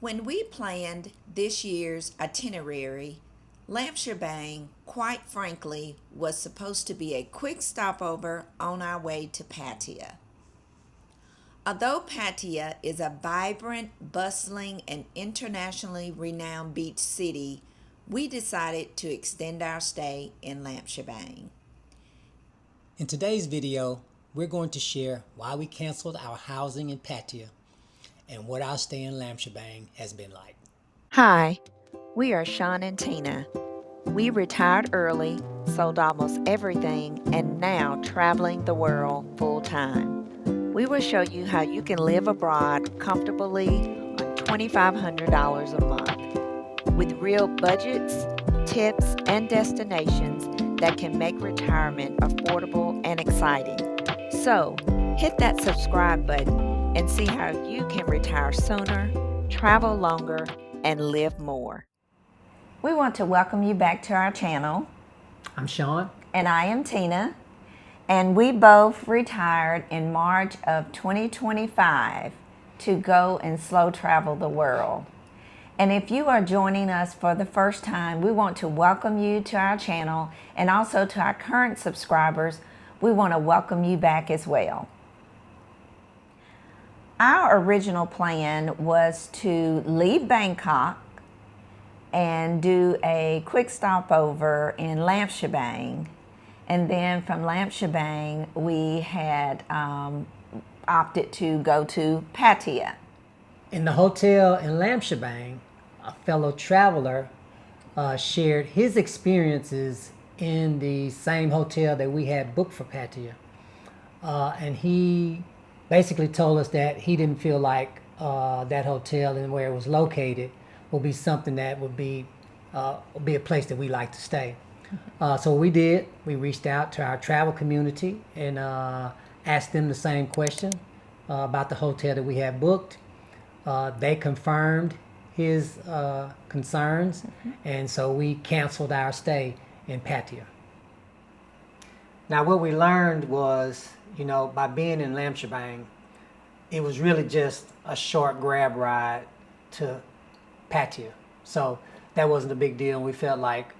When we planned this year's itinerary, Laemchabang, quite frankly, was supposed to be a quick stopover on our way to Pattaya. Although Pattaya is a vibrant, bustling, and internationally renowned beach city, we decided to extend our stay in Laemchabang. In today's video, we're going to share why we canceled our housing in Pattaya and what our stay in Laemchabang has been like. Hi, we are Sean and Tina. We retired early, sold almost everything, and now traveling the world full time. We will show you how you can live abroad comfortably on $2,500 a month with real budgets, tips, and destinations that can make retirement affordable and exciting. So, hit that subscribe button and see how you can retire sooner, travel longer, and live more. We want to welcome you back to our channel. I'm Sean. And I am Tina. And we both retired in March of 2025 to go and slow travel the world. And if you are joining us for the first time, we want to welcome you to our channel, and also to our current subscribers, we want to welcome you back as well. Our original plan was to leave Bangkok and do a quick stopover in Laemchabang, and then from Laemchabang we had opted to go to Pattaya. In the hotel in Laemchabang, a fellow traveler shared his experiences in the same hotel that we had booked for Pattaya, and he basically told us that he didn't feel like that hotel and where it was located will be something that would be a place that we like to stay. So what we did, we reached out to our travel community and asked them the same question about the hotel that we had booked. They confirmed his concerns, and so we canceled our stay in Pattaya. Now what we learned was, by being in Laemchabang, it was really just a short grab ride to Pattaya. So that wasn't a big deal. We felt like,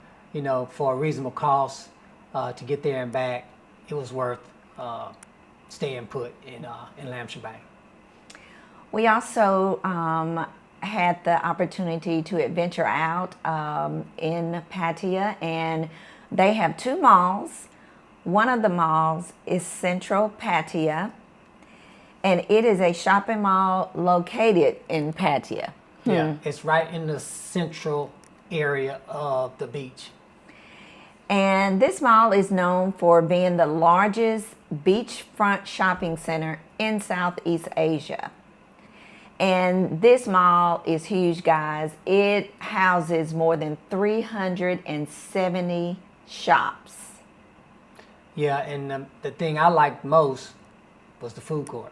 for a reasonable cost to get there and back, it was worth staying put in Laemchabang. We also had the opportunity to adventure out in Pattaya, and they have two malls. One of the malls is Central Pattaya, and it is a shopping mall located in Pattaya. Yeah, it's right in the central area of the beach. And this mall is known for being the largest beachfront shopping center in Southeast Asia. And this mall is huge, guys. It houses more than 370 shops. Yeah, and the thing I liked most was the food court.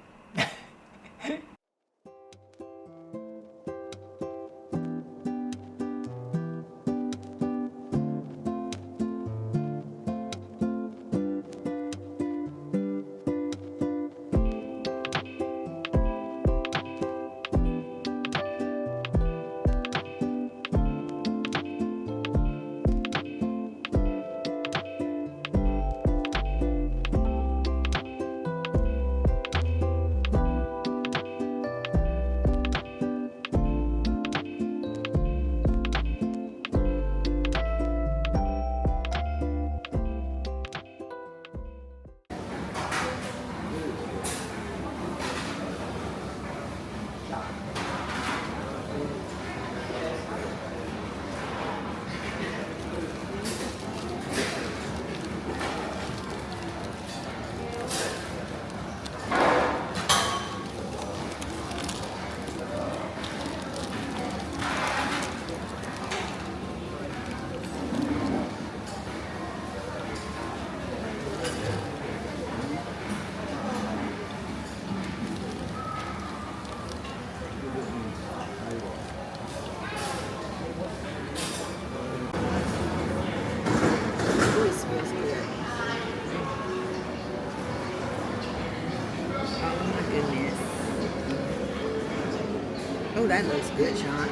that looks good, Sean.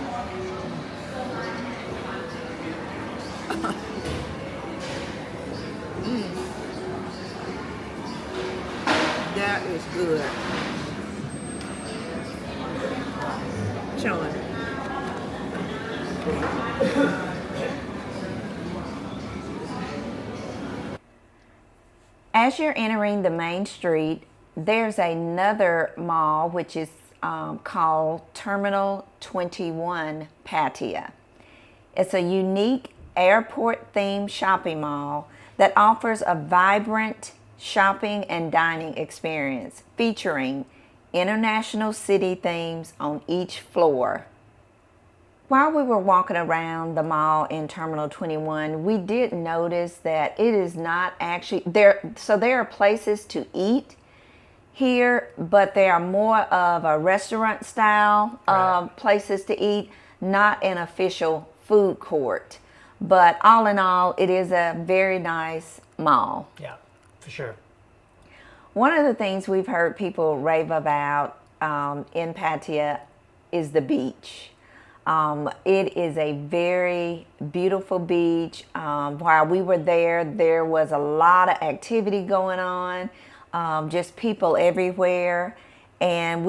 That is good. Sean. As you're entering the main street, there's another mall which is called Terminal 21 Pattaya. It's a unique airport-themed shopping mall that offers a vibrant shopping and dining experience featuring international city themes on each floor. While we were walking around the mall in Terminal 21, we did notice that it is not actually there. So there are places to eat here, but they are more of a restaurant style places to eat, not an official food court. But all in all, it is a very nice mall. Yeah, for sure. One of the things we've heard people rave about in Pattaya is the beach. It is a very beautiful beach. While we were there, there was a lot of activity going on, just people everywhere. And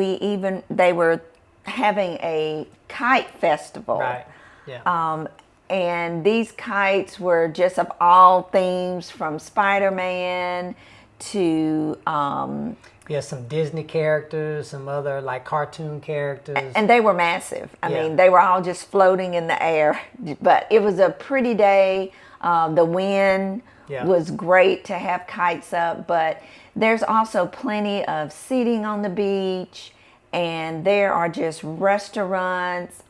they were having a kite festival. Right, yeah. And these kites were just of all themes, from Spider-Man to Yeah, some Disney characters, some other like cartoon characters. and they were massive. I Yeah. mean, they were all just floating in the air. But it was a pretty day. The wind Yeah. was great to have kites up. But there's also plenty of seating on the beach, and there are just restaurants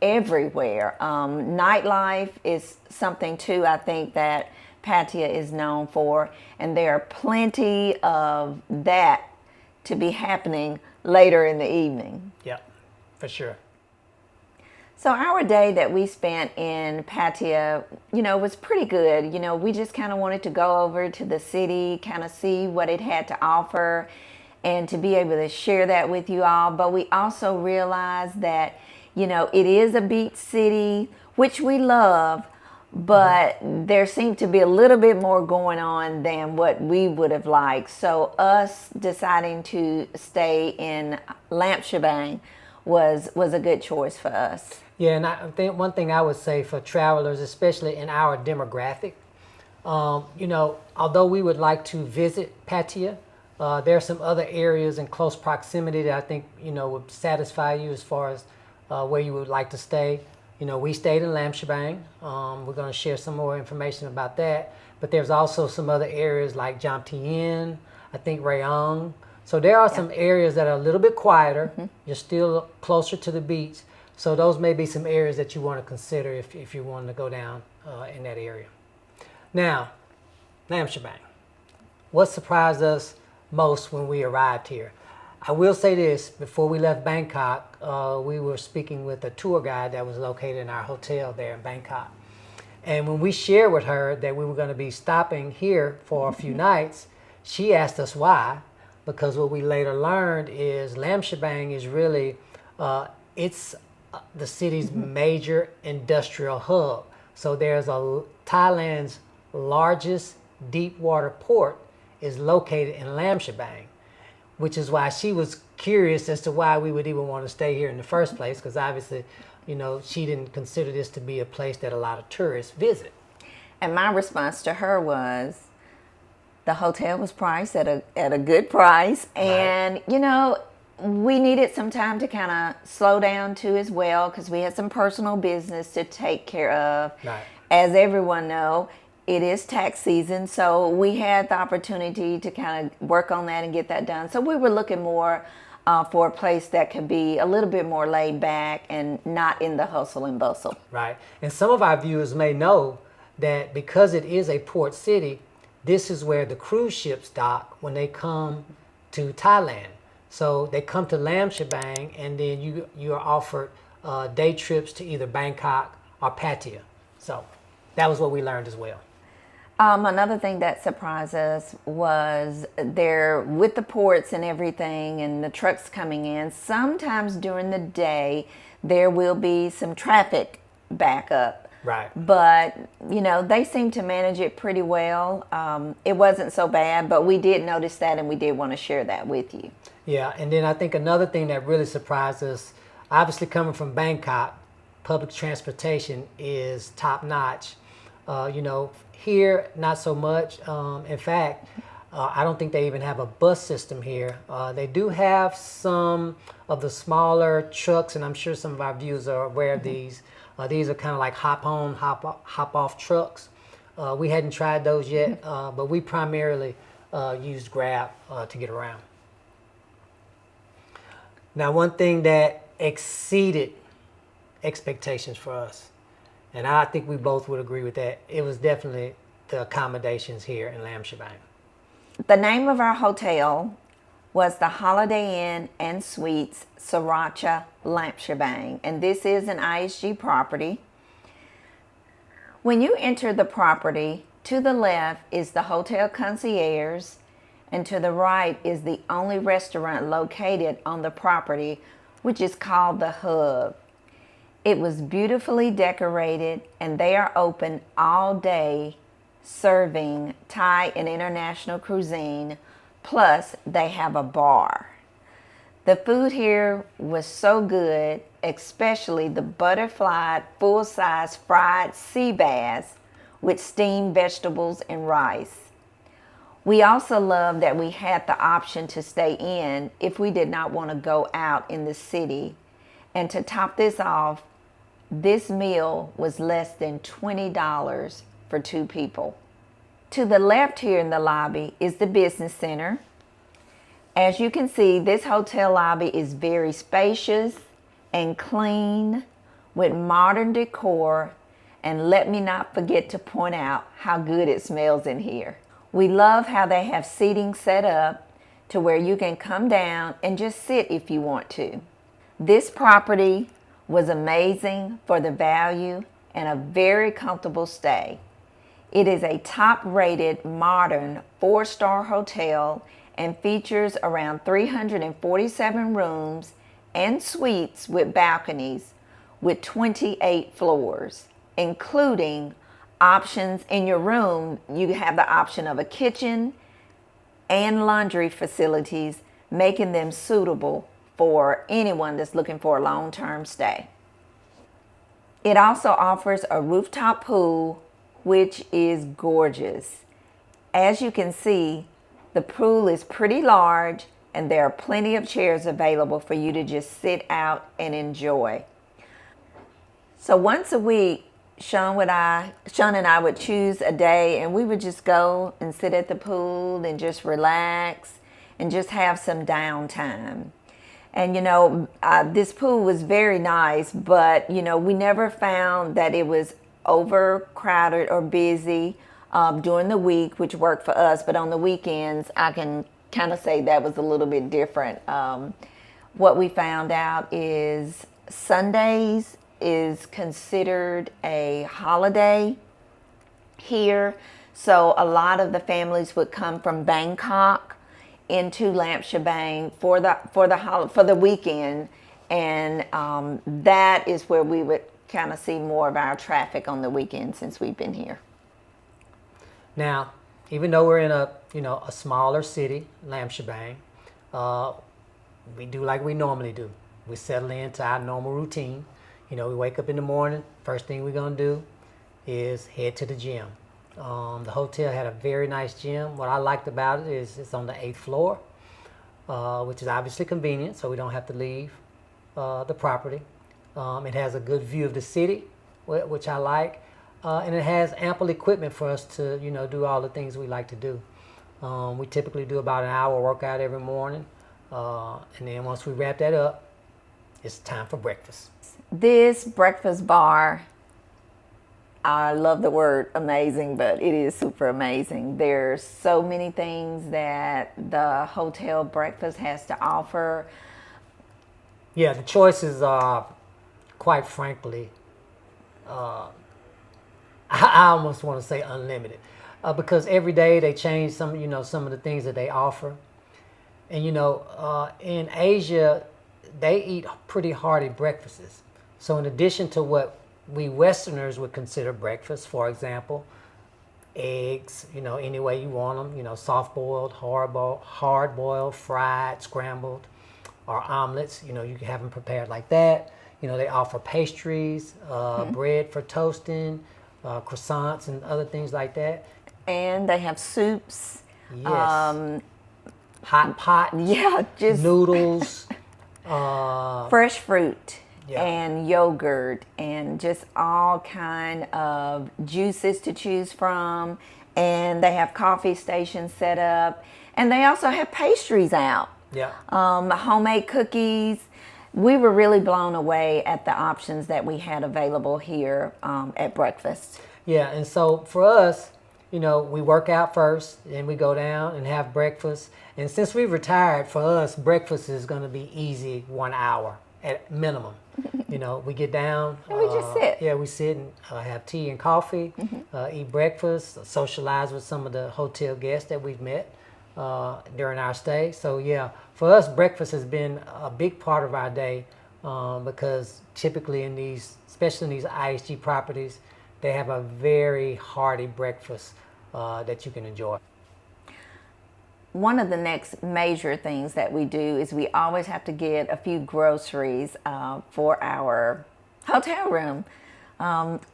everywhere. Nightlife is something too, I think, that Pattaya is known for, and there are plenty of that to be happening later in the evening. Yeah, for sure. So our day that we spent in Pattaya, was pretty good. We just kind of wanted to go over to the city, kind of see what it had to offer, and to be able to share that with you all. But we also realized that, it is a beach city, which we love, but there seemed to be a little bit more going on than what we would have liked. So us deciding to stay in Laemchabang was a good choice for us. Yeah, and I think one thing I would say for travelers, especially in our demographic, although we would like to visit Pattaya, there are some other areas in close proximity that I think, would satisfy you as far as where you would like to stay. We stayed in Laemchabang. We're going to share some more information about that. But there's also some other areas like Jam Tien, I think Rayong. So there are some areas that are a little bit quieter. You're still closer to the beach. So those may be some areas that you want to consider if you want to go down in that area. Now, Laemchabang. What surprised us most when we arrived here? I will say this, before we left Bangkok, we were speaking with a tour guide that was located in our hotel there in Bangkok. And when we shared with her that we were going to be stopping here for a few nights, she asked us why, because what we later learned is Laemchabang is really, it's the city's major industrial hub. So there's Thailand's largest deep water port is located in Laemchabang, which is why she was curious as to why we would even want to stay here in the first place, because obviously, she didn't consider this to be a place that a lot of tourists visit. And my response to her was, the hotel was priced at a good price, and we needed some time to kind of slow down too as well, because we had some personal business to take care of. Right. As everyone know, it is tax season, so we had the opportunity to kind of work on that and get that done. So we were looking more for a place that could be a little bit more laid back and not in the hustle and bustle. Right. And some of our viewers may know that because it is a port city, this is where the cruise ships dock when they come to Thailand. So they come to Laemchabang, and then you are offered day trips to either Bangkok or Pattaya. So that was what we learned as well. Another thing that surprised us was there with the ports and everything and the trucks coming in, sometimes during the day there will be some traffic backup. Right. But, they seem to manage it pretty well. It wasn't so bad, but we did notice that and we did want to share that with you. Yeah, and then I think another thing that really surprised us, obviously coming from Bangkok, public transportation is top notch. Here not so much. In fact, I don't think they even have a bus system here. They do have some of the smaller trucks, and I'm sure some of our viewers are aware of these. These are kind of like hop on, hop off trucks. We hadn't tried those yet, but we primarily used Grab to get around. Now, one thing that exceeded expectations for us, and I think we both would agree with that, it was definitely the accommodations here in Laem Chabang. The name of our hotel was the Holiday Inn and Suites Siracha Laemchabang, and this is an ISG property. When you enter the property, to the left is the hotel concierge, and to the right is the only restaurant located on the property, which is called the Hub. It was beautifully decorated, and they are open all day, serving Thai and international cuisine, plus they have a bar. The food here was so good, especially the butterfly full-size fried sea bass with steamed vegetables and rice. We also loved that we had the option to stay in if we did not want to go out in the city. And to top this off, this meal was less than $20 for 2 people. To the left here in the lobby is the business center. As you can see, this hotel lobby is very spacious and clean with modern decor, and let me not forget to point out how good it smells in here. We love how they have seating set up to where you can come down and just sit if you want to. This property was amazing for the value and a very comfortable stay. It is a top-rated modern 4-star hotel and features around 347 rooms and suites with balconies with 28 floors, including options in your room. You have the option of a kitchen and laundry facilities, making them suitable for anyone that's looking for a long-term stay. It also offers a rooftop pool, which is gorgeous. As you can see, the pool is pretty large and there are plenty of chairs available for you to just sit out and enjoy. So once a week, Sean and I would choose a day and we would just go and sit at the pool and just relax and just have some downtime. And this pool was very nice, but we never found that it was overcrowded or busy during the week, which worked for us. But on the weekends, I can kind of say that was a little bit different. What we found out is Sundays is considered a holiday here. So a lot of the families would come from Bangkok into Laemchabang for the weekend, and that is where we would kind of see more of our traffic on the weekend since we've been here. Now, even though we're in a smaller city, Laemchabang, we do like we normally do. We settle into our normal routine. We wake up in the morning. First thing we're gonna do is head to the gym. The hotel had a very nice gym. What I liked about it is it's on the 8th floor, which is obviously convenient, so we don't have to leave the property. It has a good view of the city, which I like, and it has ample equipment for us to do all the things we like to do. We typically do about an hour workout every morning, and then once we wrap that up, it's time for breakfast. This breakfast bar, I love the word amazing, but it is super amazing. There's so many things that the hotel breakfast has to offer. Yeah, the choices are, quite frankly, I almost want to say unlimited. because every day they change some of the things that they offer. And in Asia, they eat pretty hearty breakfasts. So in addition to what we Westerners would consider breakfast, for example, eggs, any way you want them, soft boiled, hard boiled, fried, scrambled, or omelets, you can have them prepared like that. They offer pastries, bread for toasting, croissants and other things like that. And they have soups. Yes. Hot pot. Yeah, just noodles. fresh fruit. Yeah. And yogurt and just all kind of juices to choose from. And they have coffee stations set up. And they also have pastries out. Yeah. Homemade cookies. We were really blown away at the options that we had available here at breakfast. Yeah, and so for us, we work out first, and we go down and have breakfast. And since we've retired, for us, breakfast is going to be easy 1 hour at minimum. We get down. And we just sit. Yeah, we sit and have tea and coffee, eat breakfast, socialize with some of the hotel guests that we've met during our stay. So yeah, for us, breakfast has been a big part of our day because typically especially in these IHG properties, they have a very hearty breakfast that you can enjoy. One of the next major things that we do is we always have to get a few groceries for our hotel room.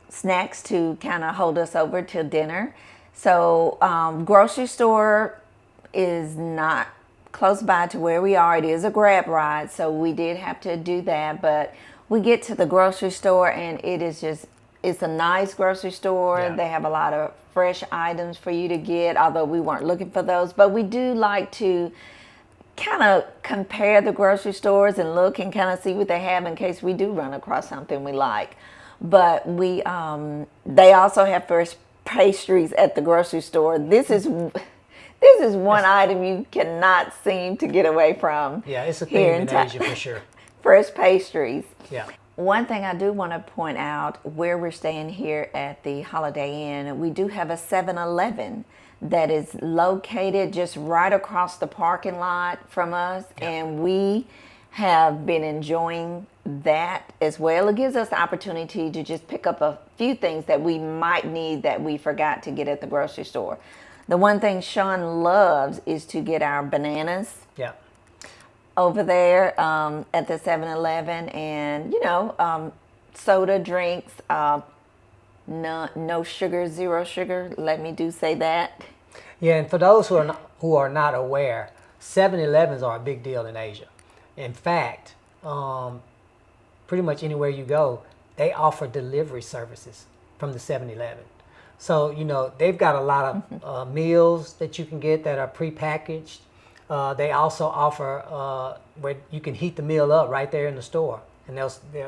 Snacks to kind of hold us over till dinner. So grocery store is not close by to where we are. It is a grab ride, so we did have to do that. But we get to the grocery store and it's a nice grocery store. Yeah. They have a lot of fresh items for you to get, although we weren't looking for those. But we do like to kind of compare the grocery stores and look and kind of see what they have in case we do run across something we like. But they also have fresh pastries at the grocery store. This is one item you cannot seem to get away from. Yeah, it's a thing in Asia for sure. Fresh pastries. Yeah. One thing I do want to point out, where we're staying here at the Holiday Inn, we do have a 7-Eleven that is located just right across the parking lot from us, and we have been enjoying that as well. It gives us the opportunity to just pick up a few things that we might need that we forgot to get at the grocery store. The one thing Sean loves is to get our bananas. Yeah. Over there at the 7-Eleven, and soda drinks, no sugar, zero sugar. Let me say that. Yeah, and for those who are not aware, 7-Elevens are a big deal in Asia. In fact, pretty much anywhere you go, they offer delivery services from the 7-Eleven. So they've got a lot of meals that you can get that are prepackaged. They also offer where you can heat the meal up right there in the store, and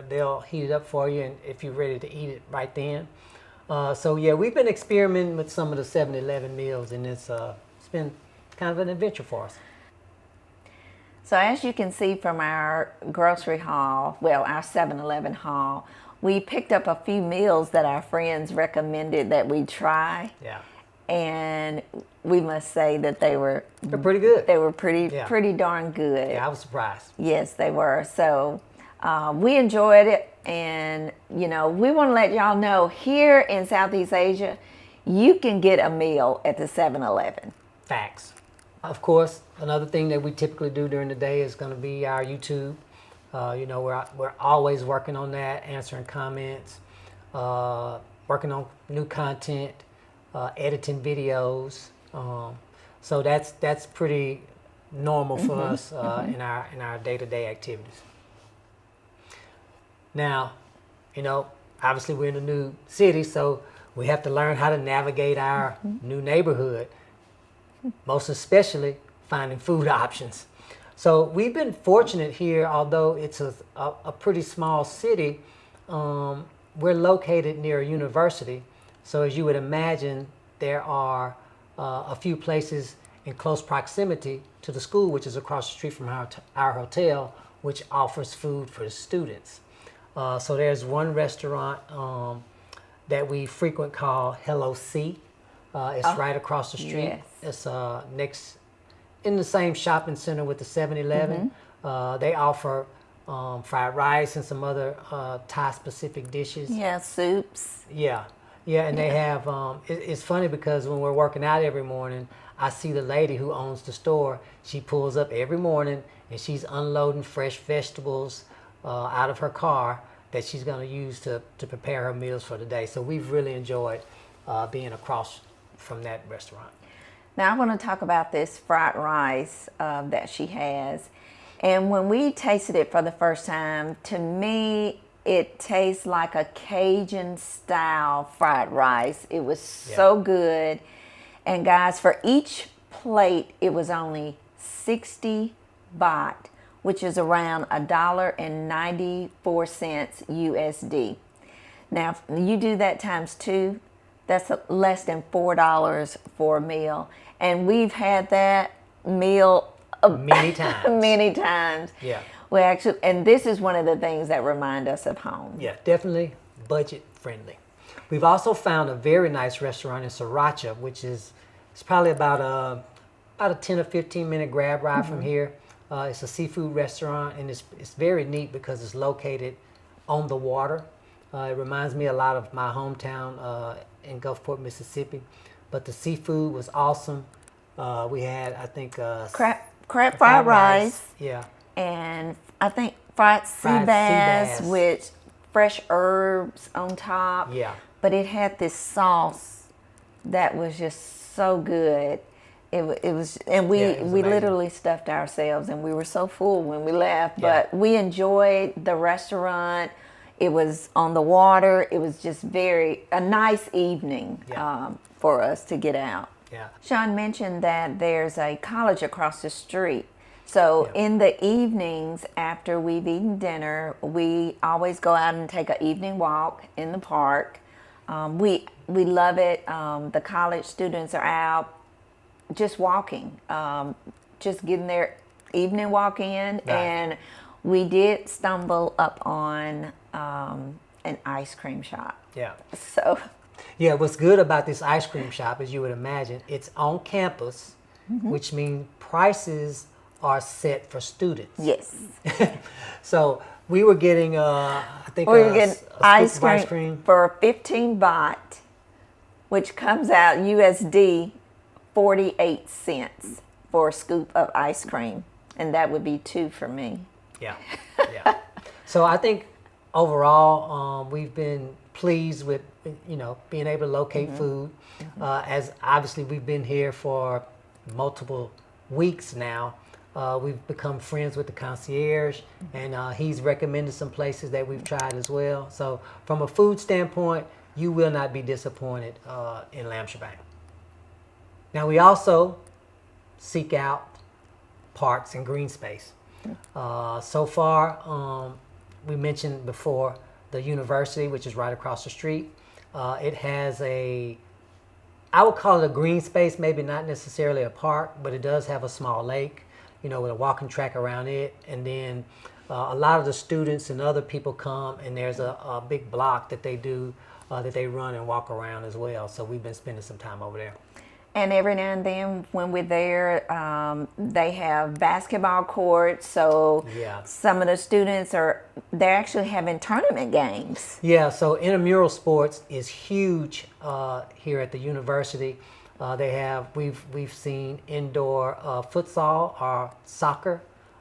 they'll heat it up for you, and if you're ready to eat it right then. So yeah, we've been experimenting with some of the 7-Eleven meals, and it's been kind of an adventure for us. So as you can see from our grocery haul, our 7-Eleven haul, we picked up a few meals that our friends recommended that we try. Yeah. And we must say that they're pretty good. They were pretty darn good. Yeah, I was surprised. Yes, they were. So we enjoyed it, and we want to let y'all know here in Southeast Asia, you can get a meal at the 7-Eleven. Facts. Of course, another thing that we typically do during the day is going to be our YouTube. We're always working on that, answering comments, working on new content. Editing videos, so that's pretty normal for us in our day-to-day activities. Now, obviously we're in a new city, so we have to learn how to navigate our new neighborhood, most especially finding food options. So we've been fortunate here, although it's a pretty small city. We're located near a university. So as you would imagine, there are a few places in close proximity to the school, which is across the street from our hotel, which offers food for the students. So there's one restaurant that we frequent called Hello C. It's right across the street. Yes. It's next in the same shopping center with the 7-Eleven. They offer fried rice and some other Thai-specific dishes. Yeah, soups. Yeah, yeah, and they have. It's funny because when we're working out every morning, I see the lady who owns the store. She pulls up every morning and she's unloading fresh vegetables out of her car that she's going to use to prepare her meals for the day. So we've really enjoyed being across from that restaurant. Now I want to talk about this fried rice that she has. And when we tasted it for the first time, to me, it tastes like a Cajun style fried rice. It was so good. And guys, for each plate, it was only 60 baht, which is around $1.94 USD. Now, if you do that times two, that's less than $4 for a meal. And we've had that meal Many times. many times. Yeah. We actually, and this is one of the things that remind us of home. Yeah, definitely budget friendly. We've also found a very nice restaurant in Siracha, which is it's probably about a 10 or 15 minute grab ride from here. It's a seafood restaurant, and it's very neat because it's located on the water. It reminds me a lot of my hometown in Gulfport, Mississippi. But the seafood was awesome. We had, I think, Crab fried rice. Yeah. And I think fried sea bass with fresh herbs on top. Yeah. But it had this sauce that was just so good. It was, and we amazing. literally stuffed ourselves, and we were so full when we left. Yeah. But we enjoyed the restaurant. It was on the water. It was just a nice evening for us to get out. Yeah. Sean mentioned that there's a college across the street. So in the evenings after we've eaten dinner, we always go out and take an evening walk in the park. We love it. The college students are out just walking, just getting their evening walk in. Right. And we did stumble up on an ice cream shop. Yeah. So Yeah, what's good about this ice cream shop, as you would imagine, it's on campus, which means prices are set for students. yes. So we were getting, I think, We were getting a scoop of ice cream. for 15 baht, which comes out USD 48 cents for a scoop of ice cream. And that would be 2 for me. Yeah, yeah. So I think overall, we've been pleased with, being able to locate food. As obviously we've been here for multiple weeks now. We've become friends with the concierge, and he's recommended some places that we've tried as well. So from a food standpoint, you will not be disappointed in Laem Chabang. Now we also seek out parks and green space. So far, we mentioned before the university, which is right across the street. It has I would call it a green space, maybe not necessarily a park, but it does have a small lake, with a walking track around it. And then a lot of the students and other people come, and there's a big block that they do, that they run and walk around as well. So we've been spending some time over there. And every now and then when we're there, they have basketball courts. So some of the students they're actually having tournament games. Yeah, so intramural sports is huge here at the university. We've seen indoor futsal or soccer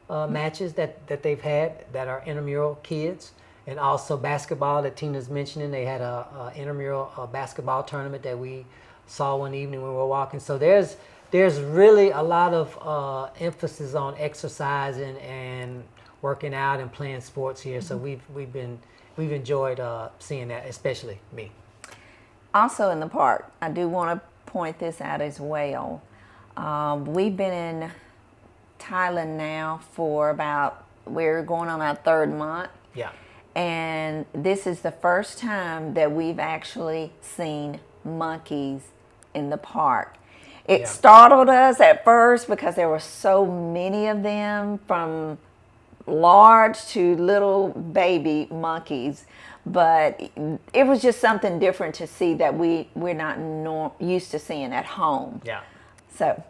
matches that they've had that are intramural kids, and also basketball that Tina's mentioning. They had a intramural basketball tournament that we saw one evening when we were walking. So there's really a lot of emphasis on exercising and working out and playing sports here. So we've enjoyed seeing that, especially me. Also in the park, I do want to point this out as well. We've been in Thailand now for we're going on our 3rd month. Yeah. And this is the first time that we've actually seen monkeys in the park. It startled us at first because there were so many of them from large to little baby monkeys. But it was just something different to see that we're not used to seeing at home. Yeah. So,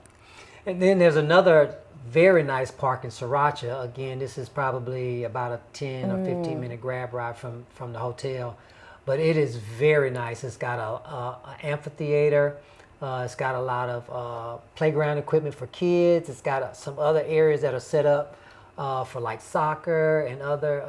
And then there's another very nice park in Siracha. Again, this is probably about a 10 or 15-minute grab ride from the hotel. But it is very nice. It's got a amphitheater. It's got a lot of playground equipment for kids. It's got some other areas that are set up for like soccer and other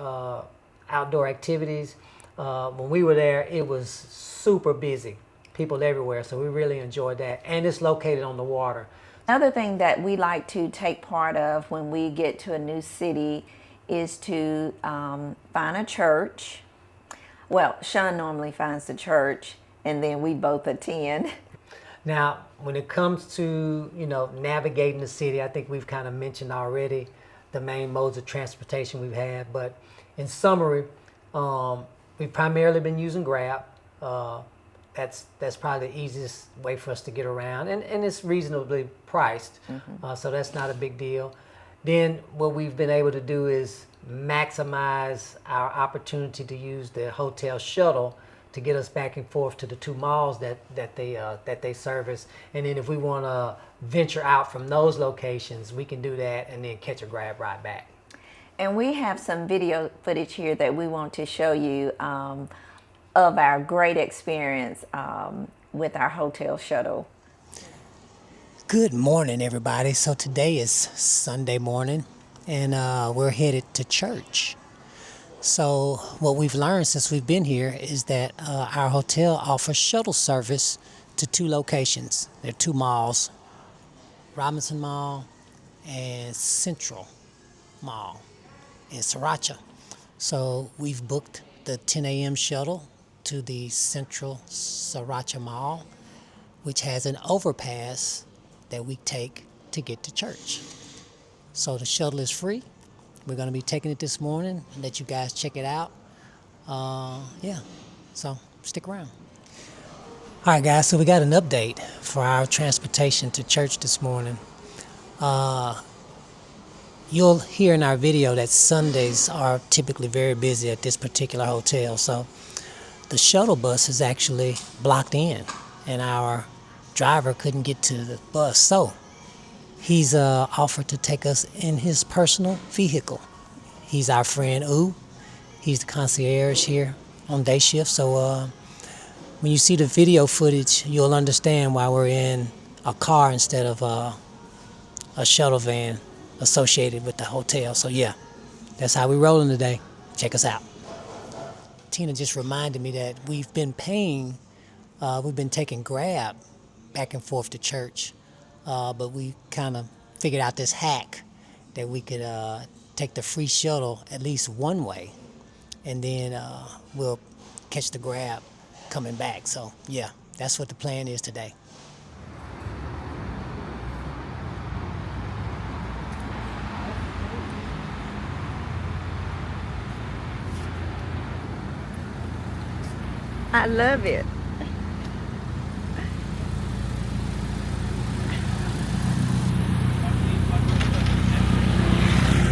outdoor activities. When we were there, it was super busy, people everywhere. So we really enjoyed that. And it's located on the water. another thing that we like to take part of when we get to a new city is to find a church. Well, Sean normally finds the church, and then we both attend. Now, when it comes to, navigating the city, I think we've kind of mentioned already the main modes of transportation we've had. But in summary, we've primarily been using Grab. That's probably the easiest way for us to get around, and it's reasonably priced, so that's not a big deal. Then what we've been able to do is maximize our opportunity to use the hotel shuttle to get us back and forth to the two malls that they service. And then if we want to venture out from those locations, we can do that and then catch a Grab ride back. And we have some video footage here that we want to show you of our great experience with our hotel shuttle. Good morning, everybody. So today is Sunday morning, and we're headed to church. So what we've learned since we've been here is that our hotel offers shuttle service to two locations. There are two malls, Robinson Mall and Central Mall in Siracha. So we've booked the 10 a.m. shuttle to the Central Siracha Mall, which has an overpass that we take to get to church. So the shuttle is free. We're going to be taking it this morning and let you guys check it out. So stick around. All right, guys, so we got an update for our transportation to church this morning. You'll hear in our video that Sundays are typically very busy at this particular hotel. So the shuttle bus is actually blocked in, and our driver couldn't get to the bus. So he's offered to take us in his personal vehicle. He's our friend U. He's the concierge here on day shift. So when you see the video footage, you'll understand why we're in a car instead of a shuttle van associated with the hotel. So yeah, that's how we're rolling today. Check us out. Tina just reminded me that we've been taking Grab back and forth to church, but we kind of figured out this hack that we could take the free shuttle at least one way, and then we'll catch the Grab coming back. So yeah, that's what the plan is today. I love it.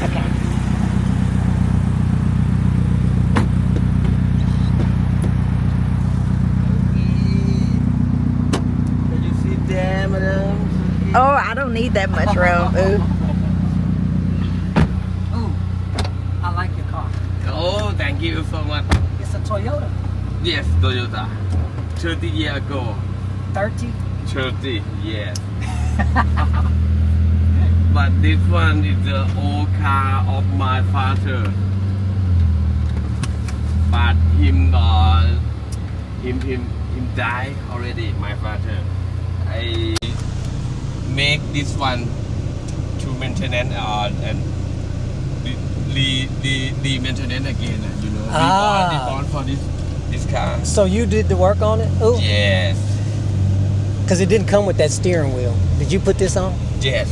Okay. Can you sit there, madam? Oh, I don't need that much room. Ooh. Ooh, I like your car. Oh, thank you so much. It's a Toyota. Yes, Toyota. 30 years ago. 30. 30, yes. But this one is the old car of my father. But him died already, my father. I make this one to maintenance and the maintenance again, you know. We bought for this car. So you did the work on it? Ooh. Yes. Because it didn't come with that steering wheel. Did you put this on? Yes.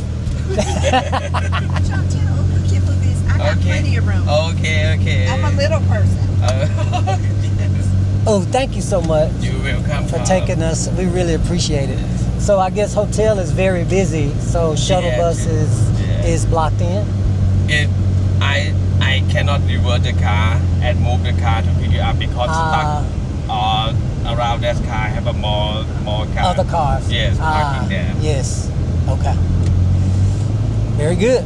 I got plenty of room. Okay. I'm a little person. Yes. Oh, thank you so much You're welcome for taking us. We really appreciate it. So I guess hotel is very busy. So shuttle Yes. bus is blocked in. I cannot reverse the car and move the car to pick it up because stuck around that car have a more cars. Other cars. Yes, parking there. Yes. Okay. Very good.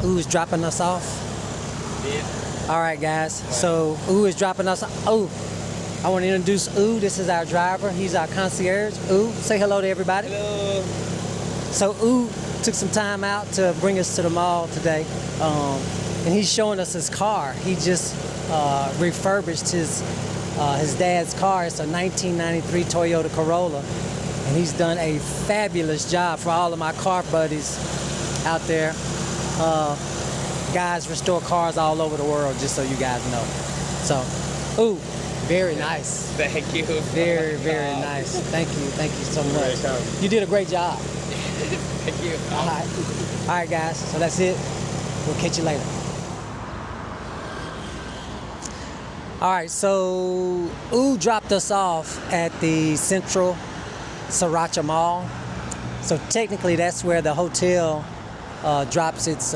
Who's dropping us off? All right, guys. So Ooh is dropping us off. Oh, I want to introduce Ooh. This is our driver. He's our concierge. Ooh, say hello to everybody. Hello. So Ooh took some time out to bring us to the mall today, and he's showing us his car. He just refurbished his dad's car. It's a 1993 Toyota Corolla, and he's done a fabulous job for all of my car buddies out there. Guys restore cars all over the world, just so you guys know. So, Ooh, very nice. Thank you. Very, very nice. Thank you so much. You did a great job. Thank you. All right, guys. So that's it. We'll catch you later. All right. So Ooh dropped us off at the Central Siracha Mall. So technically, that's where the hotel drops its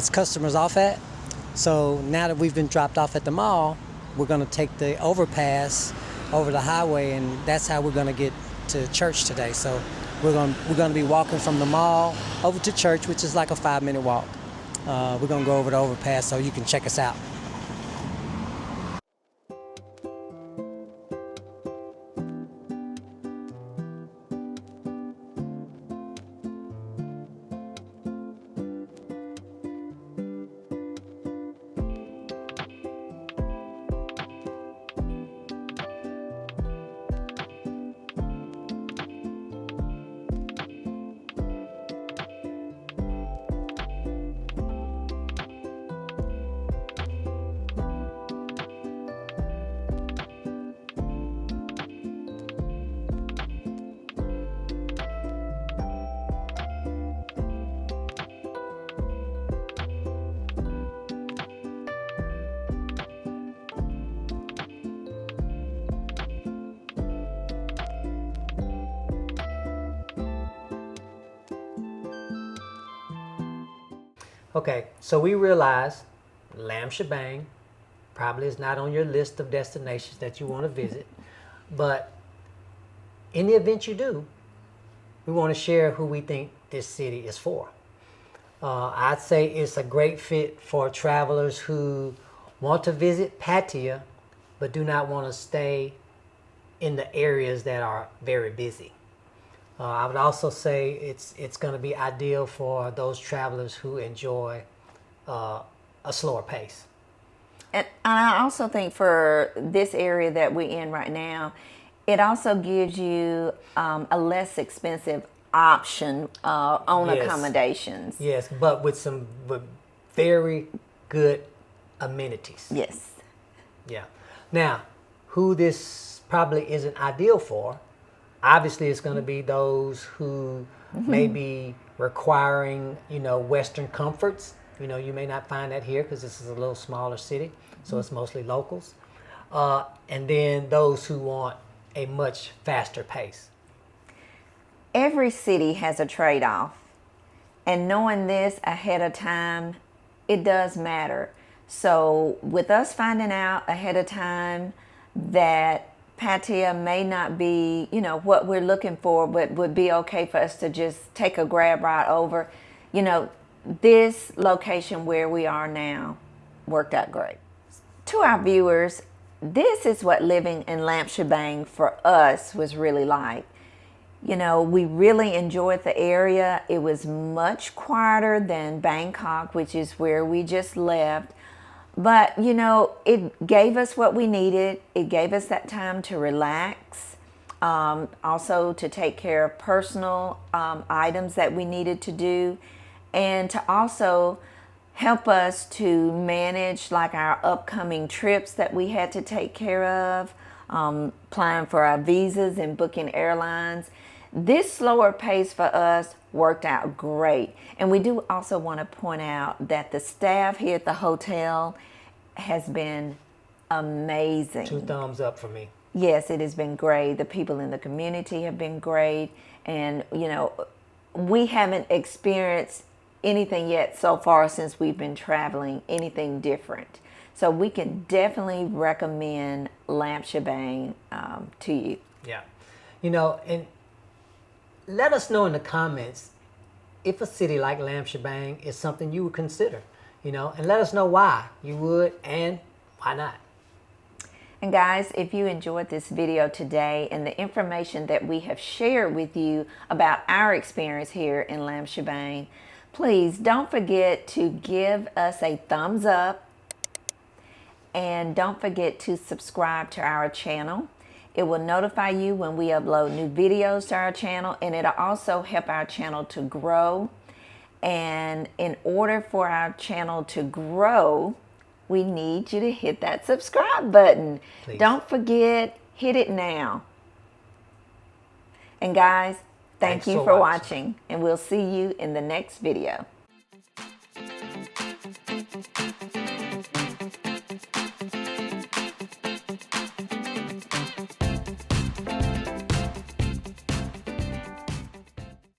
customers off at. So now that we've been dropped off at the mall, we're gonna take the overpass over the highway, and that's how we're gonna get to church today. So we're gonna be walking from the mall over to church, which is like a 5-minute walk. We're gonna go over the overpass so you can check us out. Okay, so we realized Laemchabang probably is not on your list of destinations that you want to visit, but in the event you do, we want to share who we think this city is for. I'd say it's a great fit for travelers who want to visit Pattaya, but do not want to stay in the areas that are very busy. I would also say it's going to be ideal for those travelers who enjoy a slower pace. And I also think for this area that we're in right now, it also gives you a less expensive option on Yes. accommodations. Yes, but with very good amenities. Yes. Yeah. Now, who this probably isn't ideal for, obviously it's going to be those who may be requiring, Western comforts. You may not find that here because this is a little smaller city, so it's mostly locals. And then those who want a much faster pace. Every city has a trade-off, and knowing this ahead of time, it does matter. So with us finding out ahead of time that Pattaya may not be, what we're looking for, but would be okay for us to just take a grab ride over, this location where we are now worked out great. To our viewers, this is what living in Laemchabang for us was really like. We really enjoyed the area. It was much quieter than Bangkok, which is where we just left. But, it gave us what we needed. It gave us that time to relax, also to take care of personal items that we needed to do, and to also help us to manage like our upcoming trips that we had to take care of, applying for our visas and booking airlines. This slower pace for us worked out great. And we do also want to point out that the staff here at the hotel has been amazing. 2 thumbs up for me. Yes, it has been great. The people in the community have been great. And, we haven't experienced anything yet so far since we've been traveling, anything different. So we can definitely recommend Laemchabang to you. Yeah. You know, and let us know in the comments if a city like Laemchabang is something you would consider, you know, and let us know why you would and why not. And guys, if you enjoyed this video today and the information that we have shared with you about our experience here in Laemchabang, please don't forget to give us a thumbs up and don't forget to subscribe to our channel. It will notify you when we upload new videos to our channel, and it'll also help our channel to grow. And in order for our channel to grow, we need you to hit that subscribe button. Please. Don't forget, hit it now. And guys, thank Thanks you for for watching. watching, and we'll see you in the next video.